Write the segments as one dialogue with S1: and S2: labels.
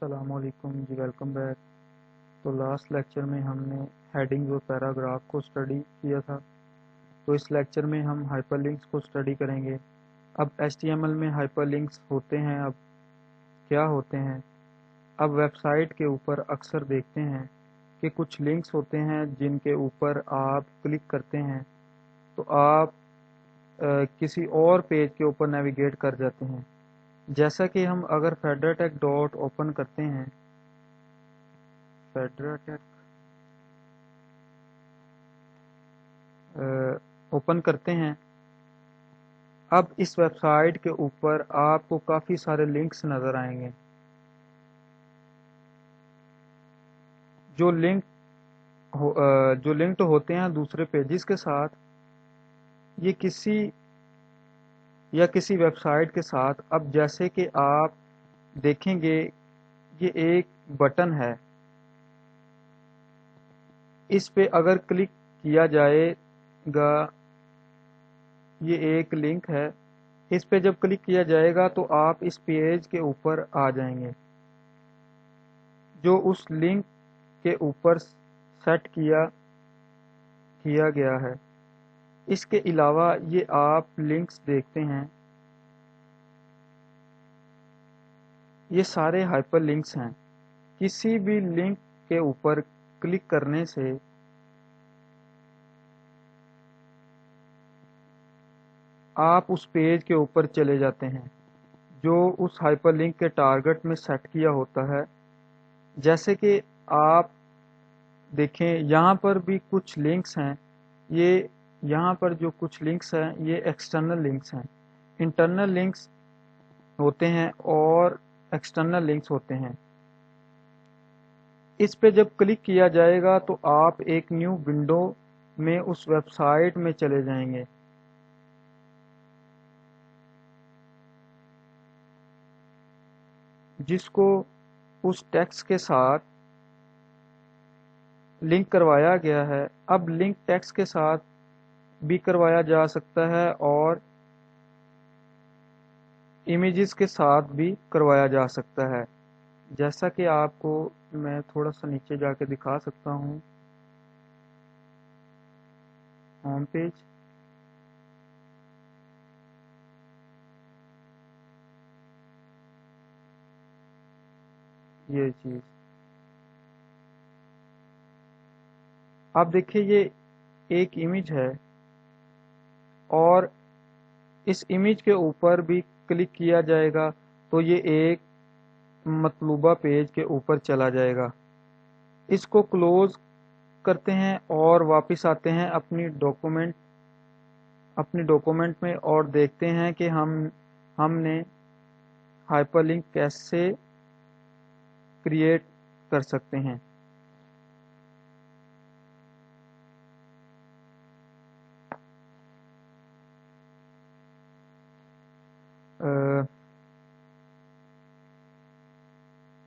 S1: السلام علیکم جی، welcome back. تو لاسٹ لیکچر میں ہم نے ہیڈنگ اور پیراگراف کو اسٹڈی کیا تھا، تو اس لیکچر میں ہم ہائپر لنکس کو اسٹڈی کریں گے۔ اب HTML میں ہائپر لنکس ہوتے ہیں، اب کیا ہوتے ہیں؟ اب ویب سائٹ کے اوپر اکثر دیکھتے ہیں کہ کچھ لنکس ہوتے ہیں جن کے اوپر آپ کلک کرتے ہیں تو آپ کسی اور پیج کے اوپر نیویگیٹ کر جاتے ہیں۔ جیسا کہ ہم اگر فیڈراٹیک ڈاٹ اوپن کرتے ہیں، فیڈراٹیک اوپن کرتے ہیں، اب اس ویب سائٹ کے اوپر آپ کو کافی سارے لنکس نظر آئیں گے۔ جو لنکڈ ہوتے ہیں دوسرے پیجز کے ساتھ، یہ کسی ویب سائٹ کے ساتھ۔ اب جیسے کہ آپ دیکھیں گے یہ ایک بٹن ہے، اس پہ اگر کلک کیا جائے گا، یہ ایک لنک ہے، اس پہ جب کلک کیا جائے گا تو آپ اس پیج کے اوپر آ جائیں گے جو اس لنک کے اوپر سیٹ کیا گیا ہے۔ اس کے علاوہ یہ آپ لنکس دیکھتے ہیں، یہ سارے ہائپر لنکس ہیں۔ کسی بھی لنک کے اوپر کلک کرنے سے آپ اس پیج کے اوپر چلے جاتے ہیں جو اس ہائپر لنک کے ٹارگٹ میں سیٹ کیا ہوتا ہے۔ جیسے کہ آپ دیکھیں یہاں پر بھی کچھ لنکس ہیں، یہاں پر جو کچھ لنکس ہیں یہ ایکسٹرنل لنکس ہیں۔ انٹرنل لنکس ہوتے ہیں اور ایکسٹرنل لنکس ہوتے ہیں۔ اس پہ جب کلک کیا جائے گا تو آپ ایک نیو ونڈو میں اس ویب سائٹ میں چلے جائیں گے۔ جس کو اس ٹیکسٹ کے ساتھ لنک کروایا گیا ہے۔ اب لنک ٹیکسٹ کے ساتھ بھی کروایا جا سکتا ہے اور امیجز کے ساتھ بھی کروایا جا سکتا ہے، جیسا کہ آپ کو میں تھوڑا سا نیچے جا کے دکھا سکتا ہوں۔ ہوم پیج، یہ چیز آپ دیکھیں، یہ ایک امیج ہے اور اس امیج کے اوپر بھی کلک کیا جائے گا تو یہ ایک مطلوبہ پیج کے اوپر چلا جائے گا۔ اس کو کلوز کرتے ہیں اور واپس آتے ہیں اپنی ڈاکومنٹ میں اور دیکھتے ہیں کہ ہم نے ہائپر لنک کیسے کریٹ کر سکتے ہیں۔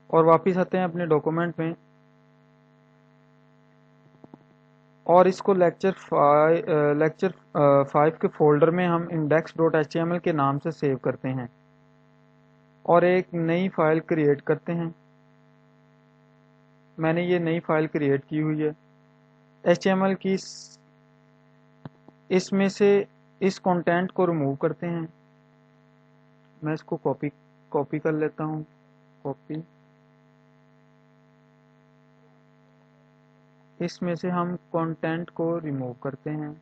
S1: اور واپس آتے ہیں اپنے ڈاکومنٹ میں اور اس کو لیکچر 5 کے فولڈر میں ہم index.html کے نام سے سیو کرتے ہیں اور ایک نئی فائل کریٹ کرتے ہیں۔ میں نے یہ نئی فائل کریٹ کی ہوئی ہے HTML کی۔ اس میں سے اس کنٹینٹ کو ریموو کرتے ہیں۔ میں اس کو کاپی کر لیتا ہوں، کاپی۔ اس میں سے ہم کنٹینٹ کو ریموو کرتے ہیں۔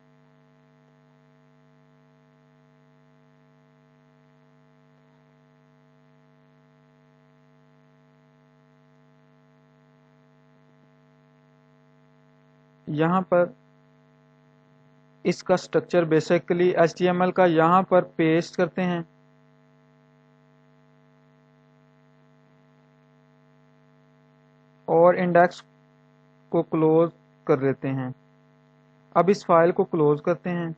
S1: یہاں پر اس کا سٹرکچر بیسیکلی HTML کا یہاں پر پیسٹ کرتے ہیں اور انڈیکس کو کلوز کر دیتے ہیں۔ اب اس فائل کو کلوز کرتے ہیں۔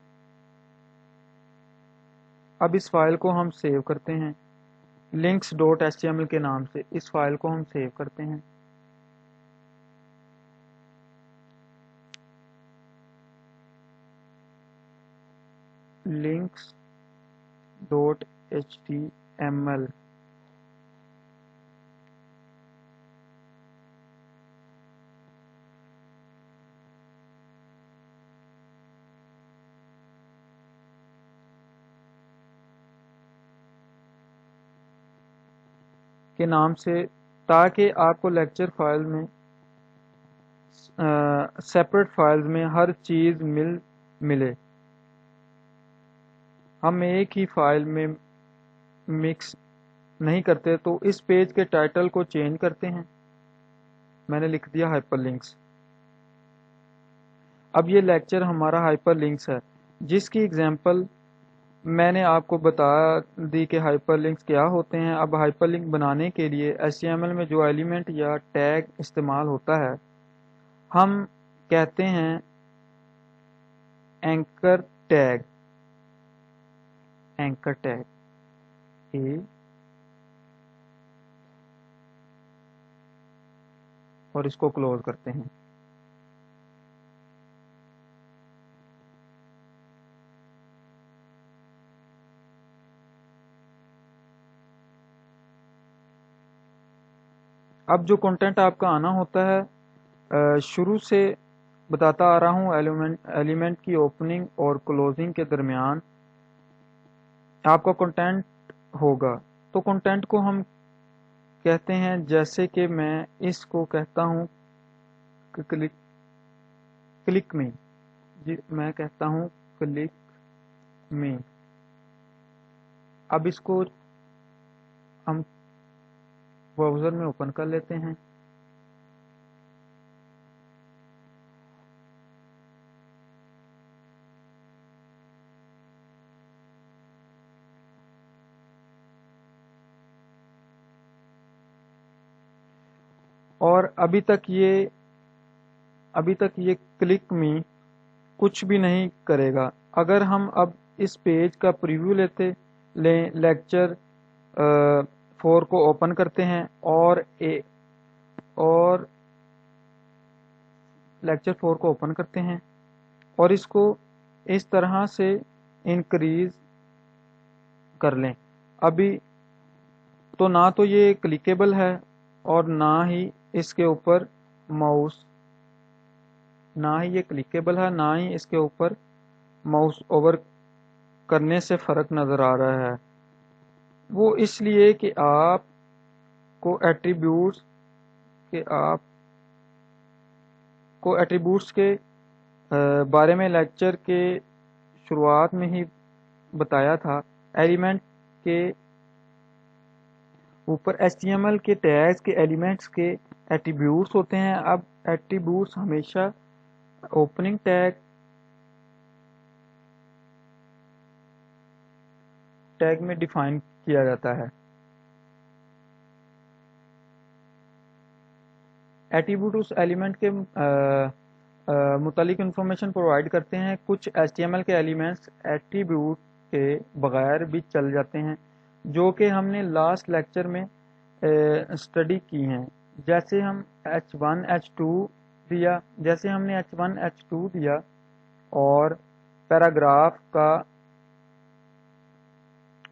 S1: اب اس فائل کو ہم سیو کرتے ہیں links.html کے نام سے۔ اس فائل کو ہم سیو کرتے ہیں۔ links.html کے نام سے، تاکہ آپ کو لیکچر فائل میں سیپریٹ فائلز میں ہر چیز ملے. ہم ایک ہی فائل میں مکس نہیں کرتے، تو اس پیج کے ٹائٹل کو چینج کرتے ہیں. میں نے لکھ دیا ہائپر لنکس. اب یہ لیکچر ہمارا ہائپر لنکس ہے، جس کی اگزامپل میں نے آپ کو بتا دی کہ ہائپر لنکس کیا ہوتے ہیں. اب ہائپر لنک بنانے کے لیے HTML میں جو ایلیمنٹ یا ٹیگ استعمال ہوتا ہے، ہم کہتے ہیں اینکر ٹیگ. اینکر ٹیگ اور اس کو کلوز کرتے ہیں. اب جو کنٹینٹ آپ کا آنا ہوتا ہے، شروع سے بتاتا آ رہا ہوں، ایلیمنٹ کی اوپننگ اور کلوزنگ کے درمیان آپ کا کنٹینٹ ہوگا. تو کنٹینٹ کو ہم کہتے ہیں، جیسے کہ میں اس کو کہتا ہوں کلک می. میں کہتا ہوں کلک می. اب اس کو ہم براؤزر میں اوپن کر لیتے ہیں. اور ابھی تک یہ کلک می کچھ بھی نہیں کرے گا. اگر ہم اب اس پیج کا پریویو لیں، لیکچر 4 کو اوپن کرتے ہیں اور لیکچر 4 کو اوپن کرتے ہیں اور اس کو اس طرح سے انکریز کر لیں. ابھی تو نہ تو یہ کلکیبل ہے اور نہ ہی اس کے اوپر ماؤس اوور کرنے سے فرق نظر آ رہا ہے. وہ اس لیے کہ آپ کو ایٹریبیوٹس کے بارے میں لیکچر کے شروعات میں ہی بتایا تھا. ایلیمنٹ کے اوپر HTML کے ٹیگز کے ایلیمنٹس کے ایٹریبیوٹس ہوتے ہیں. اب ایٹریبیوٹس ہمیشہ اوپننگ ٹیگ میں ڈیفائن کیا جاتا ہے. ایٹریبیوٹ اس ایلیمنٹ کے متعلق انفارمیشن پرووائڈ کرتے ہیں. کچھ HTML کے ایلیمنٹس ایٹریبیوٹ کے بغیر بھی چل جاتے ہیں، جو کہ ہم نے لاسٹ لیکچر میں اسٹڈی کی ہیں. جیسے ہم H1 H2 دیا اور پیراگراف کا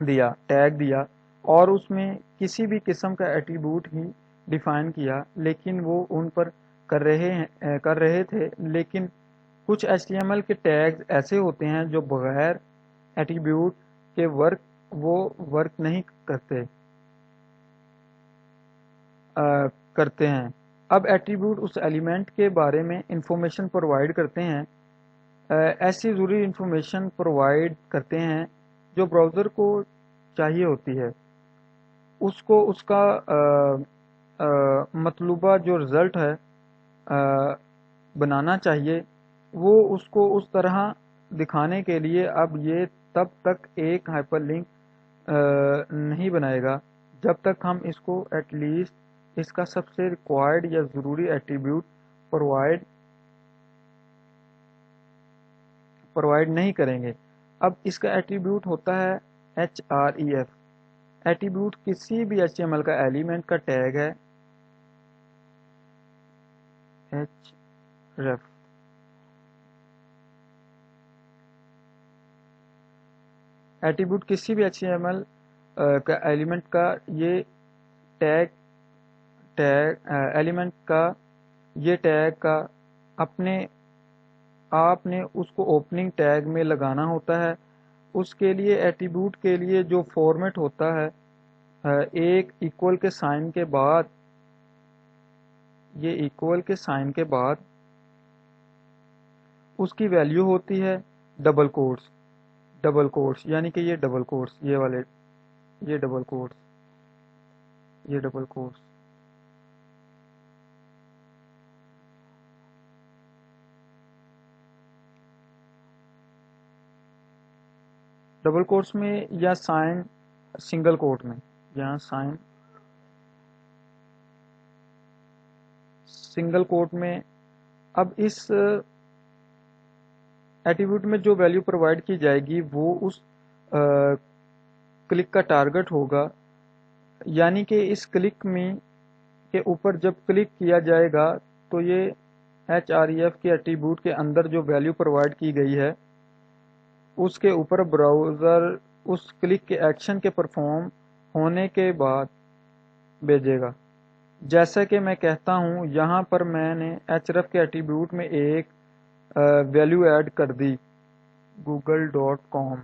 S1: ٹیگ دیا اور اس میں کسی بھی قسم کا ایٹریبیوٹ ہی ڈیفائن کیا، لیکن وہ ان پر کر رہے تھے. لیکن کچھ HTML کے ٹیگز ایسے ہوتے ہیں جو بغیر ایٹریبیوٹ کے ورک نہیں کرتے ہیں. اب ایٹریبیوٹ اس ایلیمنٹ کے بارے میں انفارمیشن پرووائڈ کرتے ہیں. ایسی ضروری انفارمیشن پرووائڈ کرتے ہیں جو براؤزر کو چاہیے ہوتی ہے. اس کو اس کا مطلوبہ جو رزلٹ ہے بنانا چاہیے، وہ اس کو اس طرح دکھانے کے لیے اب یہ تب تک ایک ہائپر لنک نہیں بنائے گا جب تک ہم اس کو ایٹ لیسٹ اس کا سب سے ریکوائرڈ یا ضروری ایٹریبیوٹ پرووائڈ نہیں کریں گے. اب اس کا ایٹریبیوٹ ہوتا ہے href. ایٹریبیوٹ کسی بھی HTML کا ایلیمنٹ کا ٹیگ ہے. href ایٹریبیوٹ کسی بھی HTML کا ایلیمنٹ کا یہ ٹیگ کا آپ نے اس کو اوپننگ ٹیگ میں لگانا ہوتا ہے. اس کے لیے ایٹریبیوٹ کے لیے جو فارمیٹ ہوتا ہے ایک ایکول کے سائن کے بعد، یہ ایکول کے سائن کے بعد اس کی ویلیو ہوتی ہے ڈبل کوٹس، ڈبل کوٹس یعنی کہ یہ ڈبل کوٹس، یہ والے، یہ ڈبل کوٹس، یہ ڈبل کوٹس. ڈبل کوٹس میں یا سائن سنگل کوٹ میں، یہاں سائن سنگل کوٹ میں. اب اس ایٹریبیوٹ میں جو ویلیو پرووائڈ کی جائے گی وہ اس کلک کا ٹارگٹ ہوگا، یعنی کہ اس کلک میں کے اوپر جب کلک کیا جائے گا تو یہ href کے ایٹریبیوٹ کے اندر جو ویلیو پرووائڈ کی گئی ہے اس کے اوپر براؤزر اس کلک کے ایکشن کے پرفارم ہونے کے بعد بھیجے گا. جیسا کہ میں کہتا ہوں یہاں پر میں نے href کے ایٹریبیوٹ میں ایک ویلیو ایڈ کر دی، google.com،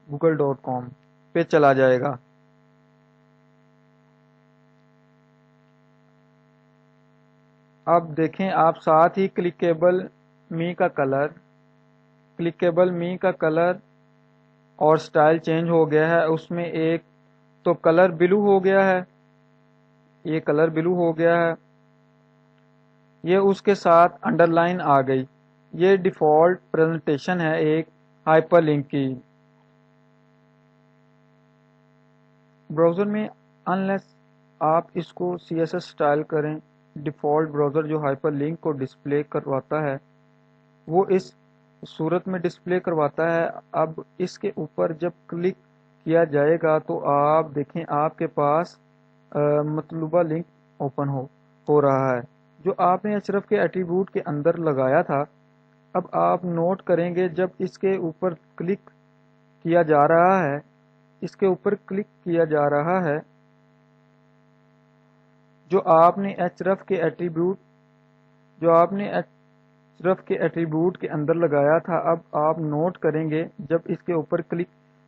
S1: google.com پہ چلا جائے گا. اب دیکھیں آپ ساتھ ہی کلکیبل می کا کلر اور سٹائل چینج ہو گیا ہے. اس میں ایک تو کلر بلو ہو گیا ہے، یہ کلر بلو ہو گیا ہے، یہ اس کے ساتھ انڈر لائن آ گئی. یہ ڈیفالٹ پریزنٹیشن ہے ایک ہائپر لنک کی. براؤزر میں انلیس آپ اس کو CSS سٹائل کریں، ڈیفالٹ براؤزر جو ہائپر لنک کو ڈسپلے کرواتا ہے وہ اس صورت میں ڈسپلے کرواتا ہے. اب اس کے اوپر جب کلک کیا جائے گا تو آپ دیکھیں آپ کے پاس مطلوبہ لنک اوپن ہو رہا ہے جو آپ نے href کے ایٹریبیوٹ کے اندر لگایا تھا. اب آپ نوٹ کریں گے جب اس کے اوپر کلک کیا جا رہا ہے، اس کے اوپر کلک کیا جا رہا ہے جو آپ نے href کے ایٹریبیوٹ کے اندر لگایا تھا. اب آپ نوٹ کریں گے جب اس کے اوپر کلک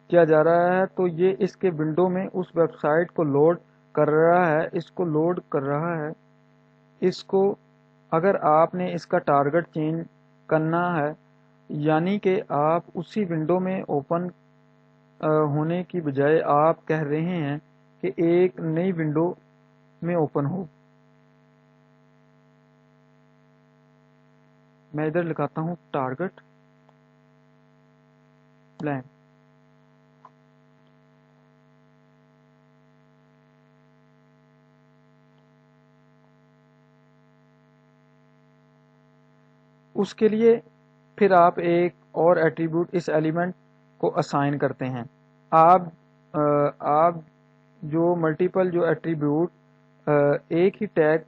S1: کیا جا رہا ہے تو یہ اس کے ونڈو میں اس ویب سائٹ کو لوڈ کر رہا ہے، اس کو لوڈ کر رہا ہے. اس کو اگر آپ نے اس کا ٹارگٹ چینج کرنا ہے، یعنی کہ آپ اسی ونڈو میں اوپن ہونے کی بجائے آپ کہہ رہے ہیں کہ ایک نئی ونڈو میں اوپن ہو. میں ادھر لکھاتا ہوں ٹارگٹ بلینک. اس کے لیے پھر آپ ایک اور ایٹریبیوٹ اس ایلیمنٹ کو اسائن کرتے ہیں. آپ جو ملٹیپل جو ایٹریبیوٹ ایک ہی ٹیگ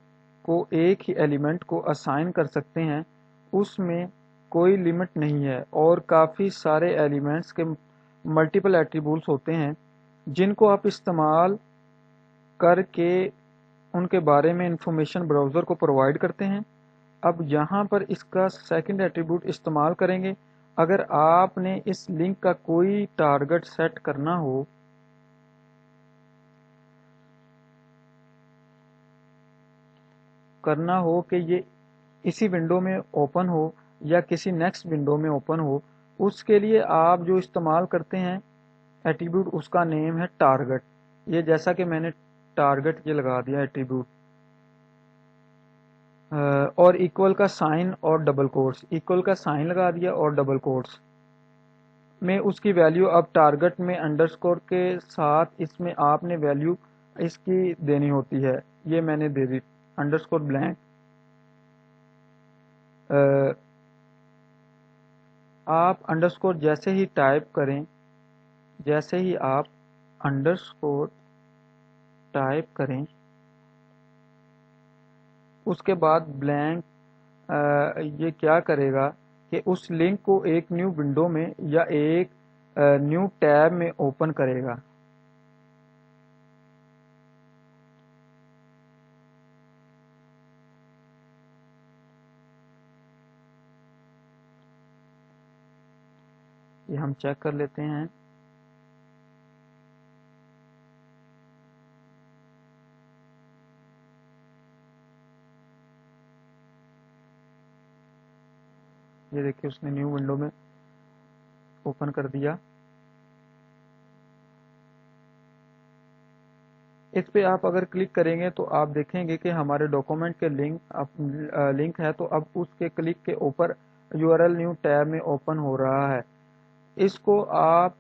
S1: کو ایک ہی ایلیمنٹ کو اسائن کر سکتے ہیں اس میں کوئی لمٹ نہیں ہے، اور کافی سارے ایلیمنٹس کے ملٹیپل ایٹریبیوٹس ہوتے ہیں جن کو آپ استعمال کر کے ان کے بارے میں انفارمیشن براؤزر کو پرووائڈ کرتے ہیں. اب یہاں پر اس کا سیکنڈ ایٹریبیوٹ استعمال کریں گے. اگر آپ نے اس لنک کا کوئی ٹارگٹ سیٹ کرنا ہو کہ یہ اسی ونڈو میں اوپن ہو یا کسی نیکسٹ ونڈو میں اوپن ہو، اس کے لیے آپ جو استعمال کرتے ہیں ایٹریبیوٹ اس کا نیم ہے ٹارگٹ. یہ جیسا کہ میں نے ٹارگٹ یہ لگا دیا ایٹریبیوٹ، اور ایکول کا سائن اور ڈبل کوٹس، ایکول کا سائن لگا دیا اور ڈبل کوٹس میں اس کی ویلیو اب ٹارگٹ میں انڈرسکور کے ساتھ اس میں آپ نے ویلیو اس کی دینی ہوتی ہے. یہ میں نے دے دی انڈرسکور بلینک. آپ انڈرسکور جیسے ہی ٹائپ کریں، جیسے ہی آپ انڈرسکور ٹائپ کریں اس کے بعد بلینک یہ کیا کرے گا کہ اس لنک کو ایک نیو ونڈو میں یا ایک نیو ٹیب میں اوپن کرے گا. یہ ہم چیک کر لیتے ہیں. یہ دیکھیے اس نے نیو ونڈو میں اوپن کر دیا. اس پہ آپ اگر کلک کریں گے تو آپ دیکھیں گے کہ ہمارے ڈاکومنٹ کے لنک ہے. تو اب اس کے کلک کے اوپر URL نیو ٹیب میں اوپن ہو رہا ہے. اس کو آپ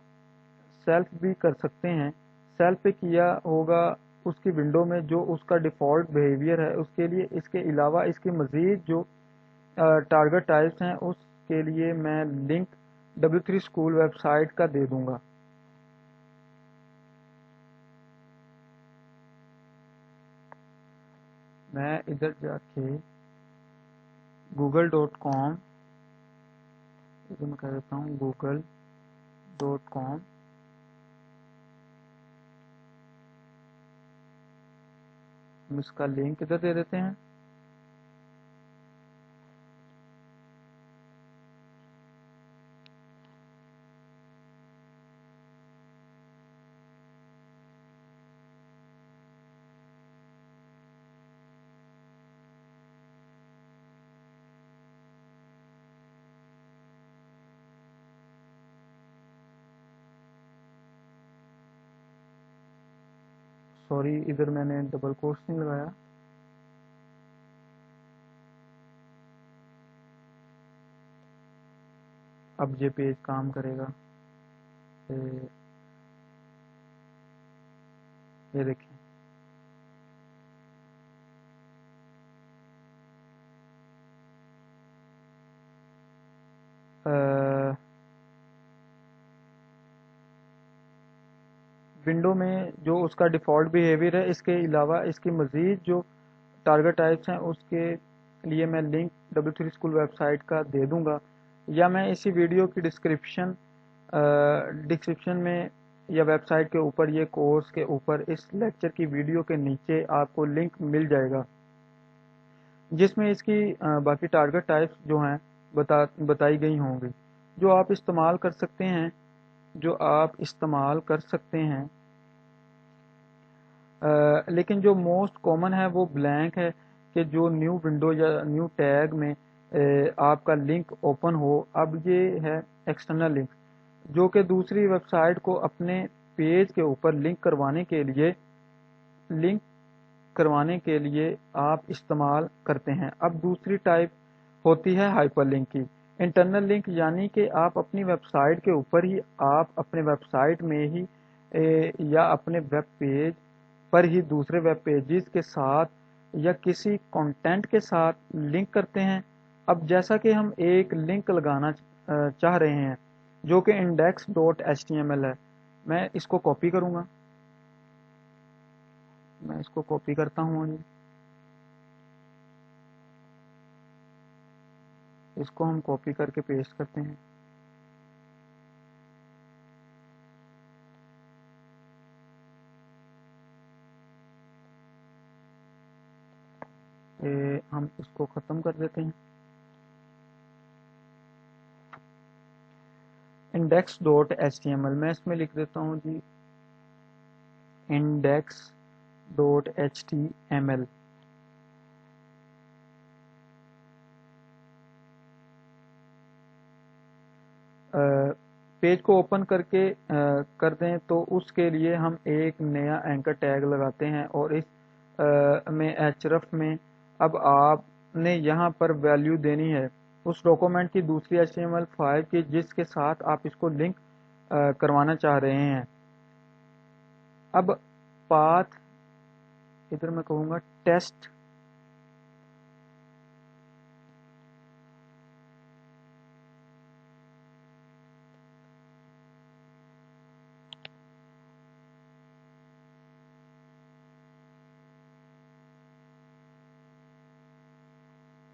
S1: سیلف بھی کر سکتے ہیں. سیلف پہ کیا ہوگا اس کی ونڈو میں جو اس کا ڈیفالٹ بیہیویئر ہے اس کے لیے. اس کے علاوہ اس کی مزید جو ٹارگٹ ٹائپس ہیں اس کے لیے میں link W3 school web site کا دے دوں گا. میں ادھر جا کے google.com ادھر میں کہہ دیتا ہوں google.com ہم اس کا لنک ادھر دے دیتے ہیں. سوری ادھر میں نے ڈبل کوٹس نہیں لگایا. اب یہ پیج کام کرے گا. یہ دیکھیں ونڈو میں جو اس کا ڈیفالٹ بیہیویئر ہے اس کے علاوہ اس کی مزید جو ٹارگٹ ٹائپس ہیں اس کے لیے میں link W3 school web site کا دے دوں گا. یا میں اسی ویڈیو کی ڈسکرپشن میں یا ویب سائٹ کے اوپر یہ کورس کے اوپر اس لیکچر کی ویڈیو کے نیچے آپ کو لنک مل جائے گا جس میں اس کی باقی ٹارگٹ ٹائپس جو ہیں بتائی گئی ہوں گی جو آپ استعمال کر سکتے ہیں. لیکن جو موسٹ کامن ہے وہ بلینک ہے کہ جو نیو ونڈو یا نیو ٹیگ میں آپ کا لنک اوپن ہو. اب یہ ہے ایکسٹرنل لنک جو کہ دوسری ویب سائٹ کو اپنے پیج کے اوپر لنک کروانے کے لیے آپ استعمال کرتے ہیں. اب دوسری ٹائپ ہوتی ہے ہائپر لنک کی. انٹرنل لنک یعنی کہ آپ اپنی ویب سائٹ کے اوپر ہی آپ اپنے ویب سائٹ میں ہی یا اپنے ویب پیج پر ہی دوسرے ویب پیجز کے ساتھ یا کسی کنٹینٹ کے ساتھ لنک کرتے ہیں. اب جیسا کہ ہم ایک لنک لگانا چاہ رہے ہیں جو کہ index.html ہے. میں اس کو کاپی کروں گا. میں اس کو کاپی کرتا ہوں. اس کو ہم کاپی کر کے پیسٹ کرتے ہیں. ہم اس کو ختم کر دیتے ہیں. index.html میں اس میں لکھ دیتا ہوں جی index.html. پیج کو اوپن کر دیں تو اس کے لیے ہم ایک نیا اینکر ٹیگ لگاتے ہیں اور اس میں href میں اب آپ نے یہاں پر ویلیو دینی ہے اس ڈاکومنٹ کی دوسری HTML فائل کی جس کے ساتھ آپ اس کو لنک کروانا چاہ رہے ہیں. اب پاتھ ادھر میں کہوں گا ٹیسٹ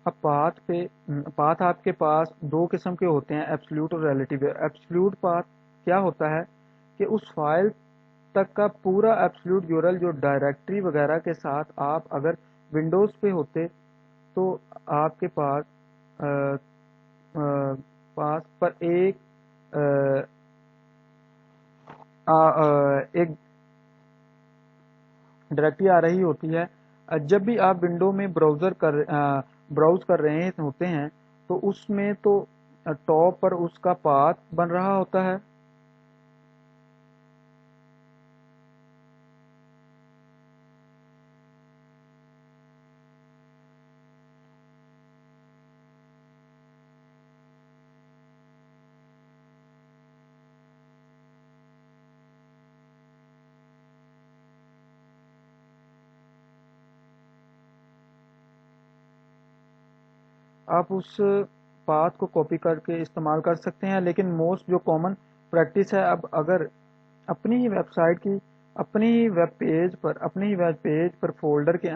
S1: اب پاتھ آپ کے پاس دو قسم کے ہوتے ہیں ایبسلیوٹ اور ریلیٹیو. ایبسلیوٹ پاتھ کیا ہوتا ہے کہ اس فائل تک کا پورا ایبسلیوٹ URL جو ڈائریکٹری وغیرہ کے ساتھ آپ اگر ونڈوز پہ ہوتے تو آپ کے پاس پر ایک ایک ڈائریکٹری آ رہی ہوتی ہے. جب بھی آپ ونڈو میں براؤز کر رہے ہوتے ہیں تو اس میں تو ٹاپ پر اس کا پاتھ بن رہا ہوتا ہے. آپ اس پاتھ کو کاپی کر کے استعمال کر سکتے ہیں، لیکن موسٹ جو کامن پریکٹس ہے، اب اگر اپنی ہی ویب سائٹ کی اپنی ہی ویب پیج پر فولڈر کے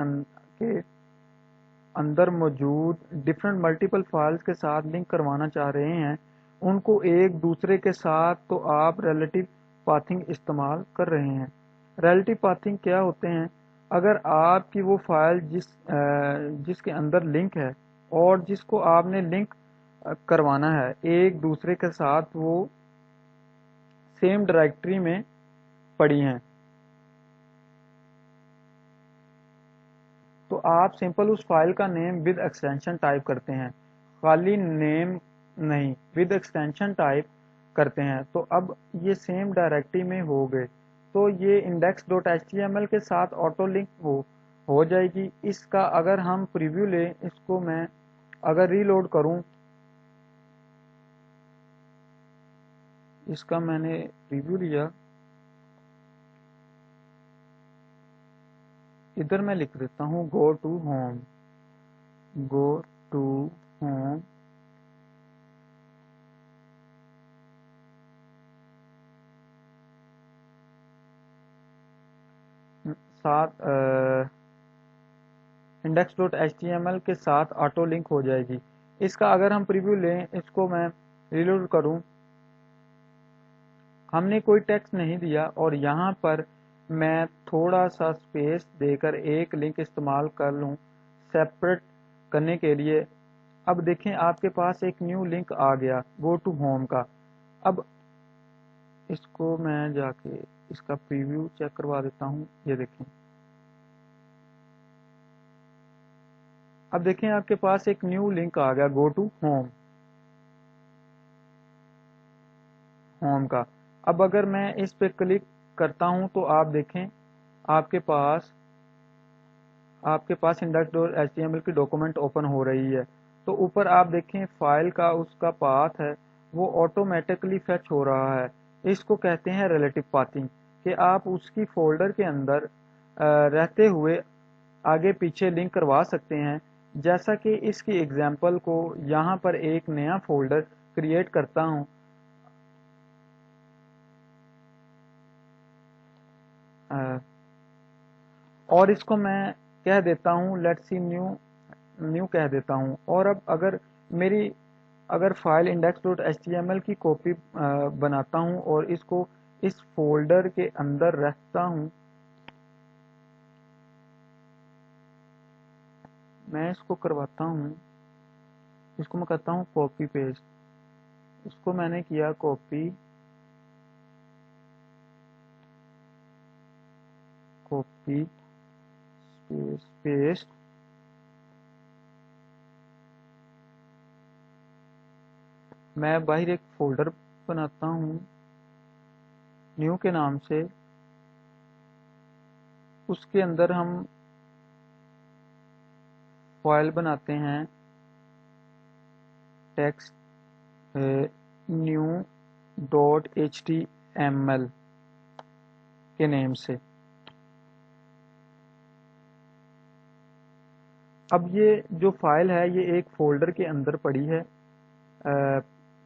S1: اندر موجود ڈفرینٹ ملٹیپل فائلز کے ساتھ لنک کروانا چاہ رہے ہیں ان کو ایک دوسرے کے ساتھ، تو آپ ریلیٹو پاتھنگ استعمال کر رہے ہیں. ریلیٹو پاتھنگ کیا ہوتے ہیں؟ اگر آپ کی وہ فائل جس کے اندر لنک ہے اور جس کو آپ نے لنک کروانا ہے ایک دوسرے کے ساتھ، وہ سیم ڈائریکٹری میں پڑی ہیں، تو آپ سمپل اس فائل کا نیم ود ایکسٹینشن ٹائپ کرتے ہیں، خالی نیم نہیں، ود ایکسٹینشن ٹائپ کرتے ہیں. تو اب یہ سیم ڈائریکٹری میں ہو گئے، تو یہ index.html کے ساتھ آٹو لنک ہو جائے گی. اس کا اگر ہم پریویو لیں، اس کو میں اگر ریلوڈ کروں، اس کا میں نے پریویو لیا، ادھر میں لکھ دیتا ہوں گو ٹو ہوم. ساتھ index.html کے ساتھ آٹو لنک ہو جائے گی. اس کا اگر ہم پریویو لیں، اس کو میں ریلوڈ کروں، ہم نے کوئی ٹیکسٹ نہیں دیا اور یہاں پر میں تھوڑا سا اسپیس دے کر ایک لنک استعمال کر لوں سیپریٹ کرنے کے لیے. اب دیکھیں آپ کے پاس ایک نیو لنک آ گیا گو ٹو ہوم کا. اب اس کو میں جا کے اس کا پریویو چیک کروا دیتا ہوں. یہ دیکھیں، اب دیکھیں آپ کے پاس ایک نیو لنک آ گیا گو ٹو ہوم کا. اب اگر میں اس پہ کلک کرتا ہوں تو آپ دیکھیں آپ کے پاس index.html کی ڈاکومنٹ اوپن ہو رہی ہے. تو اوپر آپ دیکھیں فائل کا اس کا پاتھ ہے وہ آٹومیٹکلی فیچ ہو رہا ہے. اس کو کہتے ہیں ریلیٹو پاتھنگ، کہ آپ اس کی فولڈر کے اندر رہتے ہوئے آگے پیچھے لنک کروا سکتے ہیں. جیسا کہ اس کی ایگزامپل کو یہاں پر ایک نیا فولڈر کریٹ کرتا ہوں، اور اس کو میں کہہ دیتا ہوں لیٹ سی نیو کہہ دیتا ہوں. اور اب اگر فائل index.html کی کاپی بناتا ہوں اور اس کو اس فولڈر کے اندر رکھتا ہوں، میں اس کو کرواتا ہوں، اس کو میں کرتا ہوں کاپی پیسٹ. اس کو میں نے کیا کاپی پیسٹ. میں باہر ایک فولڈر بناتا ہوں نیو کے نام سے، اس کے اندر ہم فائل بناتے ہیں ٹیکسٹ نیو ڈاٹ HTML کے نیم سے. اب یہ جو فائل ہے یہ ایک فولڈر کے اندر پڑی ہے،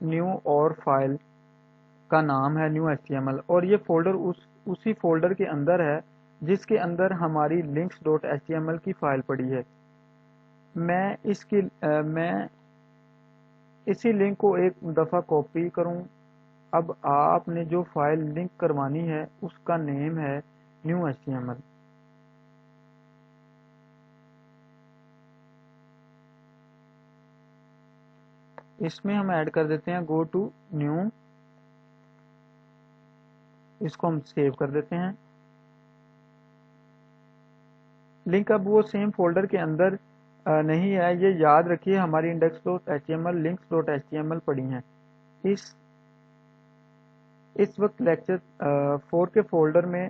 S1: نیو اور فائل کا نام ہے نیو HTML، اور یہ فولڈر اسی فولڈر کے اندر ہے جس کے اندر ہماری links.html کی فائل پڑی ہے. میں اسی لنک کو ایک دفعہ کاپی کروں. اب آپ نے جو فائل لنک کروانی ہے اس کا نیم ہے نیو HTML. اس میں ہم ایڈ کر دیتے ہیں گو ٹو نیو اس کو ہم سیو کر دیتے ہیں. لنک اب وہ سیم فولڈر کے اندر نہیں ہے، یہ یاد رکھیے ہماری index.html links.html پڑی ہیں. اس وقت لیکچر 4 کے فولڈر میں،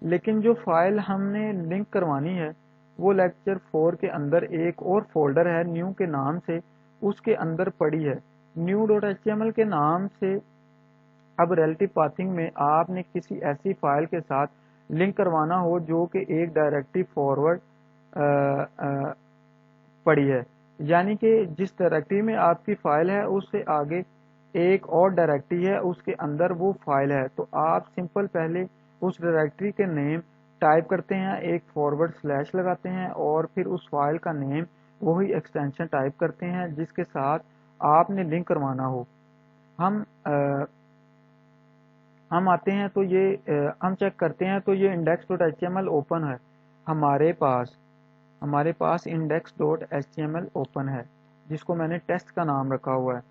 S1: لیکن جو فائل ہم نے لنک کروانی ہے وہ لیکچر 4 کے اندر ایک اور فولڈر ہے نیو کے نام سے، اس کے اندر پڑی ہے. new.html کے نام سے اب ریلیٹو پاتھنگ میں آپ نے کسی ایسی فائل کے ساتھ لنک کروانا ہو جو کہ ایک ڈائریکٹری فارورڈ پڑی ہے، یعنی کہ جس ڈائریکٹری میں آپ کی فائل ہے اس سے آگے ایک اور ڈائریکٹری ہے، اس کے اندر وہ فائل ہے، تو آپ سمپل پہلے اس ڈائریکٹری کے نیم ٹائپ کرتے ہیں، ایک فارورڈ سلیش لگاتے ہیں اور پھر اس فائل کا نیم وہی ایکسٹینشن ٹائپ کرتے ہیں جس کے ساتھ آپ نے لنک کروانا ہو. ہم آتے ہیں تو یہ ہم چیک کرتے ہیں تو یہ index.html اوپن ہے ہمارے پاس index.html اوپن ہے جس کو میں نے ٹیسٹ کا نام رکھا ہوا ہے.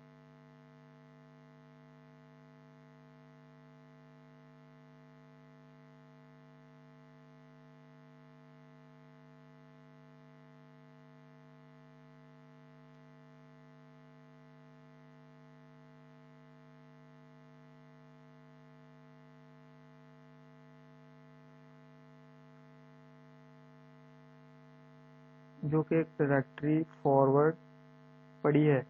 S1: جو کہ ایک ڈائریکٹری فارورڈ پڑی ہے،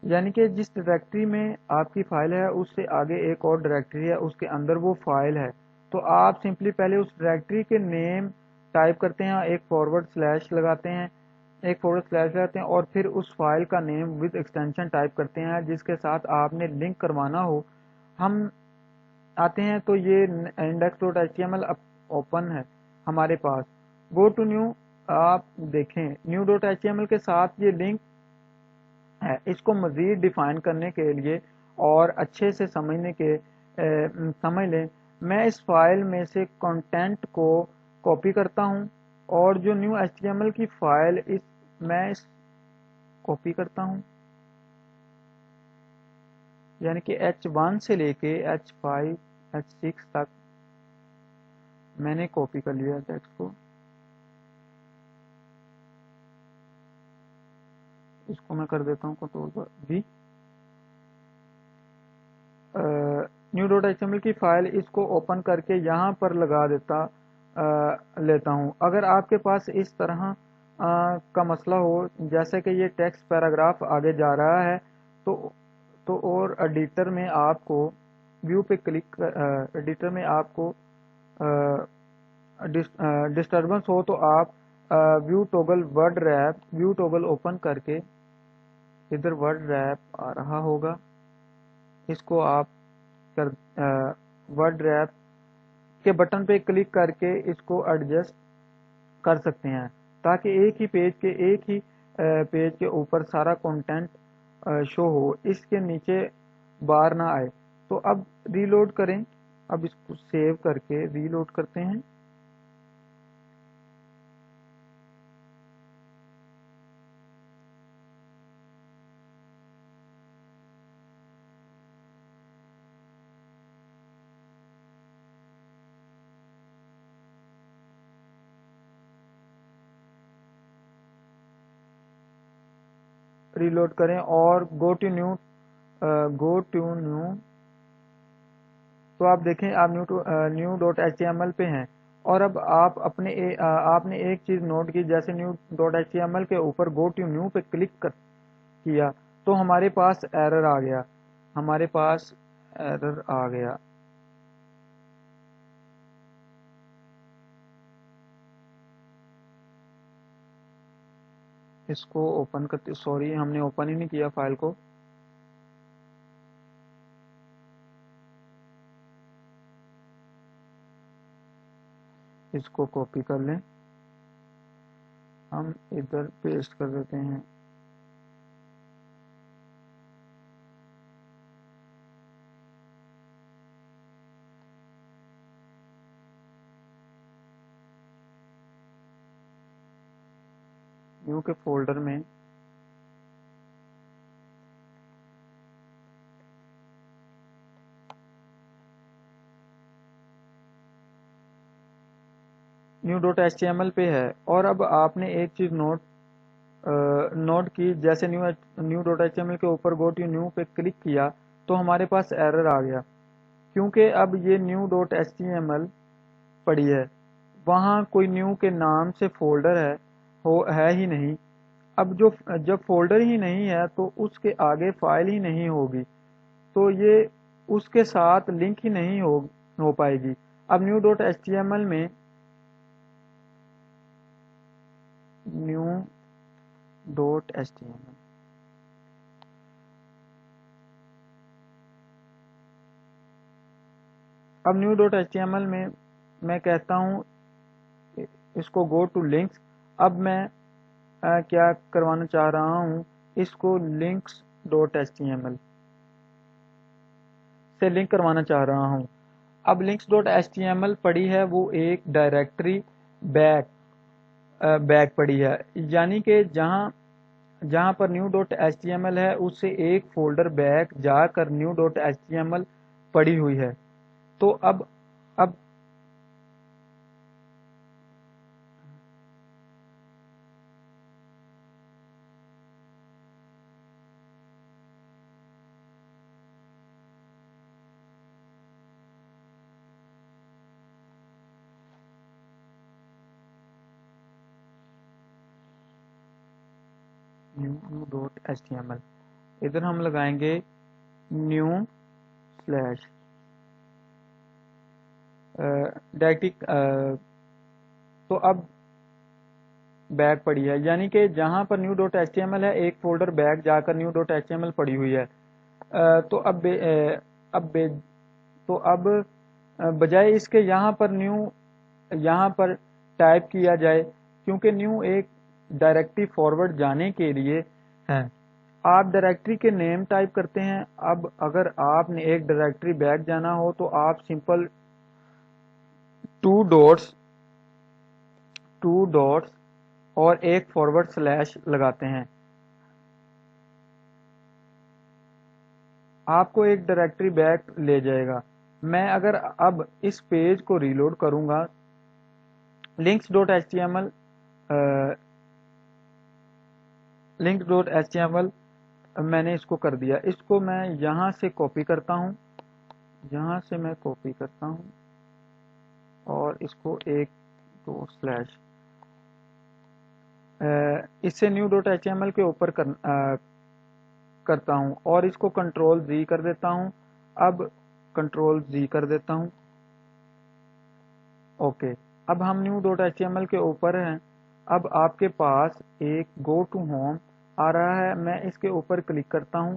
S1: یعنی کہ جس ڈائریکٹری میں آپ کی فائل ہے اس سے آگے ایک اور ڈائریکٹری ہے، اس کے اندر وہ فائل ہے. تو آپ سمپلی پہلے اس ڈائریکٹری کے نیم ٹائپ کرتے ہیں، ایک فارورڈ سلیش لگاتے ہیں اور پھر اس فائل کا نیم ود ایکسٹینشن ٹائپ کرتے ہیں جس کے ساتھ آپ نے لنک کروانا ہو. ہم آتے ہیں تو یہ index.html اوپن ہے ہمارے پاس. گو ٹو نیو، آپ دیکھیں new.html کے ساتھ یہ لنک ہے. اس کو مزید ڈیفائن کرنے کے لیے اور اچھے سے سمجھ لیں، میں اس فائل میں سے کنٹینٹ کو کاپی کرتا ہوں اور جو نیو HTML کی فائل میں کاپی کرتا ہوں، یعنی کہ H1 سے لے کے H5 H6 تک میں نے کاپی کر لیا ٹیکسٹ کو. اس کو میں کر دیتا ہوں کنٹرول new.html کی فائل اس کو اوپن کر کے یہاں پر لگا لیتا ہوں. اگر آپ کے پاس اس طرح کا مسئلہ ہو جیسے کہ یہ ٹیکسٹ پیراگراف آگے جا رہا ہے تو اور ایڈیٹر میں آپ کو ویو پہ کلک ایڈیٹر میں آپ کو ڈسٹربنس ہو تو آپ ویو ٹوگل اوپن کر کے ادھر ورڈ ریپ آ رہا ہوگا، اس کو آپ ورڈ ریپ کے بٹن پہ کلک کر کے اس کو ایڈجسٹ کر سکتے ہیں تاکہ ایک ہی پیج کے اوپر سارا کنٹینٹ شو ہو، اس کے نیچے بار نہ آئے. تو اب ریلوڈ کریں، اب اس کو سیو کر کے ریلوڈ کرتے ہیں. ریلوڈ کریں اور گو ٹو نیو تو آپ دیکھیں آپ new.html پہ ہیں. اور اب آپ نے ایک چیز نوٹ کی، جیسے new.html کے اوپر گو ٹو نیو پہ کلک کیا تو ہمارے پاس ایرر آ گیا. اس کو اوپن کرتے، سوری ہم نے اوپن ہی نہیں کیا فائل کو. اس کو کاپی کر لیں، ہم ادھر پیسٹ کر دیتے ہیں. نیو کے فولڈر میں new.html پہ ہے، اور اب آپ نے ایک چیز نوٹ کی، جیسے new.html کے اوپر go to new پہ کلک کیا تو ہمارے پاس ایرر آ گیا، کیونکہ اب یہ new.html پڑی ہے، وہاں کوئی نیو کے نام سے فولڈر ہے ہی نہیں۔ اب جب فولڈر ہی نہیں ہے تو اس کے آگے فائل ہی نہیں ہوگی، تو یہ اس کے ساتھ لنک ہی نہیں ہو پائے گی۔ اب new.html میں new.html اب new.html میں کہتا ہوں اس کو go to links۔ اب میں کیا کروانا چاہ رہا ہوں، اس کو links.html سے لنک کروانا چاہ رہا ہوں۔ اب links.html پڑی ہے وہ ایک ڈائریکٹری بیک پڑی ہے، یعنی کہ جہاں پر new.html ہے اس سے ایک فولڈر بیک جا کر new.html پڑی ہوئی ہے۔ تو اب new.html ادھر ہم لگائیں گے new سلیش ڈائریکٹری، تو اب بیک پڑی ہے، یعنی کہ جہاں پر new.html ہے ایک فولڈر بیک جا کر new.html پڑی ہوئی ہے۔ تو اب بجائے اس کے یہاں پر ٹائپ کیا جائے، کیونکہ نیو ایک ڈائریکٹری فارورڈ جانے کے لیے ہے، آپ ڈائریکٹری کے نیم ٹائپ کرتے ہیں۔ اب اگر آپ نے ایک ڈائریکٹری بیک جانا ہو تو آپ سمپل 2 ڈاٹس اور ایک فارورڈ سلیش لگاتے ہیں، آپ کو ایک ڈائریکٹری بیک لے جائے گا۔ میں اگر اب اس پیج کو ریلوڈ کروں گا، links.html میں نے اس کو کر دیا، اس کو میں یہاں سے کاپی کرتا ہوں، اور اس کو ایک 2 سلیش اس سے new.html کے اوپر کرتا ہوں، اور اس کو کنٹرول Z کر دیتا ہوں۔ اب کنٹرول Z کر دیتا ہوں، اوکے۔ اب ہم new.html کے اوپر ہیں۔ اب آپ کے پاس ایک گو ٹو ہوم آ رہا ہے، میں اس کے اوپر کلک کرتا ہوں،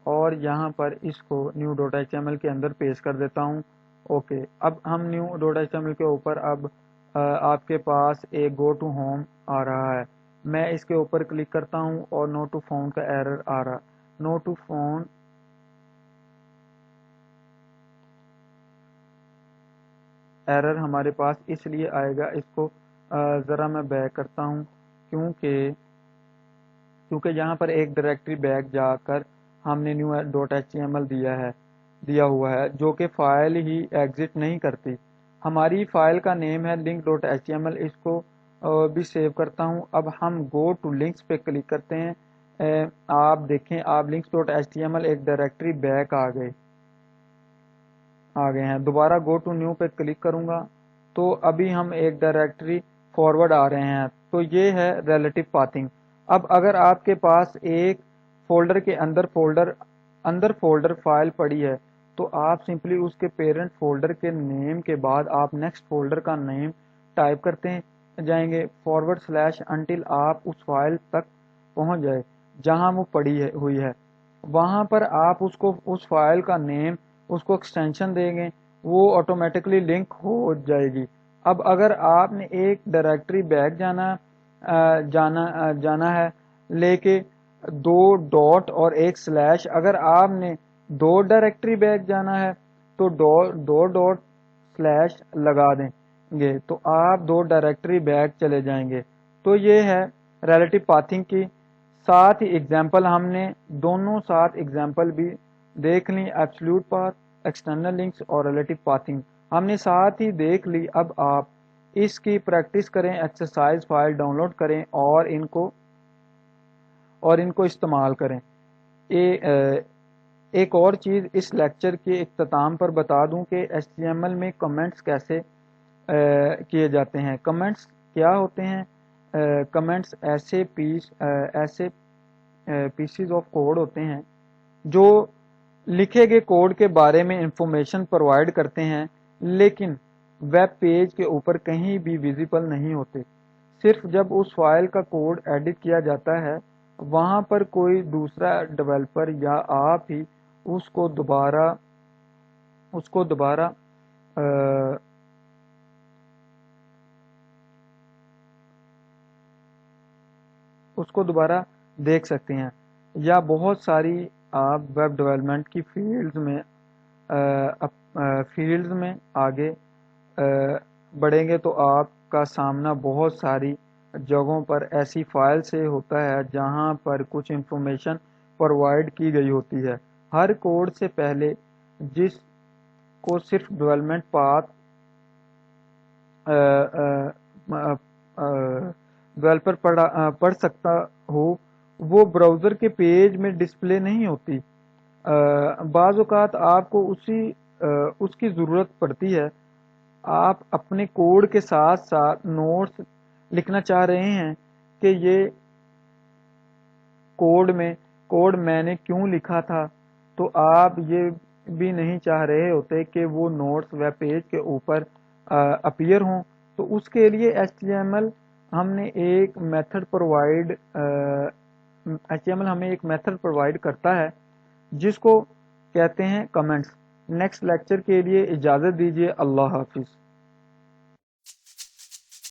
S1: اور یہاں پر اس کو new.html کے اندر پیسٹ کر دیتا ہوں، اوکے۔ اب ہم new.html کے اوپر اب آپ کے پاس ایک گو ٹو ہوم آ رہا ہے، میں اس کے اوپر کلک کرتا ہوں اور نو ٹو فاؤنڈ کا ایرر آ رہا، نو ٹو فاؤنڈ ایرر ہمارے پاس اس لیے آئے گا، اس کو ذرا میں بیک کرتا ہوں، کیونکہ یہاں پر ایک ڈائریکٹری بیک جا کر ہم نے new.html دیا ہوا ہے، جو کہ فائل ہی ایگزٹ نہیں کرتی۔ ہماری فائل کا نیم ہے link.html، اس کو بھی سیو کرتا ہوں۔ اب ہم گو ٹو لنکس پہ کلک کرتے ہیں، آپ دیکھیں آپ links.html ایک ڈائریکٹری بیک آ گئے ہیں۔ دوبارہ گو ٹو نیو پہ کلک کروں گا تو ابھی ہم ایک ڈائریکٹری فارورڈ آ رہے ہیں، تو یہ ہے ریلیٹو پاتھنگ۔ اب اگر آپ کے پاس ایک فولڈر کے اندر فولڈر فائل پڑی ہے تو آپ سمپلی اس کے پیرنٹ فولڈر کے نیم کے بعد آپ نیکسٹ فولڈر کا نیم ٹائپ کرتے جائیں گے فارورڈ سلیش انٹل آپ اس فائل تک پہنچ جائے جہاں وہ پڑی ہوئی ہے، وہاں پر آپ اس فائل کا نیم، اس کو ایکسٹینشن دیں گے، وہ آٹومیٹکلی لنک ہو جائے گی۔ اب اگر آپ نے ایک ڈائریکٹری بیک جانا ہے، دو ڈاٹ اور ایک سلیش. اگر آپ نے دو ڈائریکٹری بیک جانا ہے تو دو ڈاٹ سلیش لگا دیں گے تو آپ دو ڈائریکٹری بیک چلے جائیں گے. تو یہ ہے ریلیٹو پاتھنگ کی. ساتھ ہی ایگزامپل ہم نے دونوں ساتھ ایگزامپل بھی دیکھ لی, ایبسلیوٹ پاتھ, ایکسٹرنل لنکس اور ریلیٹو پاتھنگ ہم نے ساتھ ہی دیکھ لی. اب آپ اس کی پریکٹس کریں, ایکسرسائز فائل ڈاؤن لوڈ کریں اور ان کو استعمال کریں. ایک اور چیز اس لیکچر کے اختتام پر بتا دوں کہ HTML میں کمنٹس کیسے کیے جاتے ہیں. کمنٹس کیا ہوتے ہیں؟ کمنٹس ایسے پیسز آف کوڈ ہوتے ہیں جو لکھے گئے کوڈ کے بارے میں انفارمیشن پرووائڈ کرتے ہیں لیکن ویب پیج کے اوپر کہیں بھی ویزیبل نہیں ہوتے. صرف جب اس فائل کا کوڈ ایڈٹ کیا جاتا ہے وہاں پر کوئی دوسرا ڈیولپر یا آپ ہی اس کو دوبارہ دیکھ سکتے ہیں. یا بہت ساری آپ ویب ڈیولپمنٹ کی فیلڈز میں آگے بڑھیں گے تو آپ کا سامنا بہت ساری جگہوں پر ایسی فائل سے ہوتا ہے جہاں پر کچھ انفارمیشن پرووائڈ کی گئی ہوتی ہے. ہر کوڈ سے پہلے جس کو صرف ڈیولپمنٹ پاتھ ڈیولپر پڑھ سکتا ہو وہ براؤزر کے پیج میں ڈسپلے نہیں ہوتی. بعض اوقات آپ کو اس کی ضرورت پڑتی ہے. آپ اپنے کوڈ کے ساتھ ساتھ نوٹس لکھنا چاہ رہے ہیں کہ یہ کوڈ میں نے کیوں لکھا تھا, تو آپ یہ بھی نہیں چاہ رہے ہوتے کہ وہ نوٹس ویب پیج کے اوپر اپیئر ہوں. تو اس کے لیے HTML ہمیں ایک میتھڈ پرووائڈ کرتا ہے جس کو کہتے ہیں کمنٹس. نیکسٹ لیکچر کے لیے اجازت دیجیے. اللہ حافظ.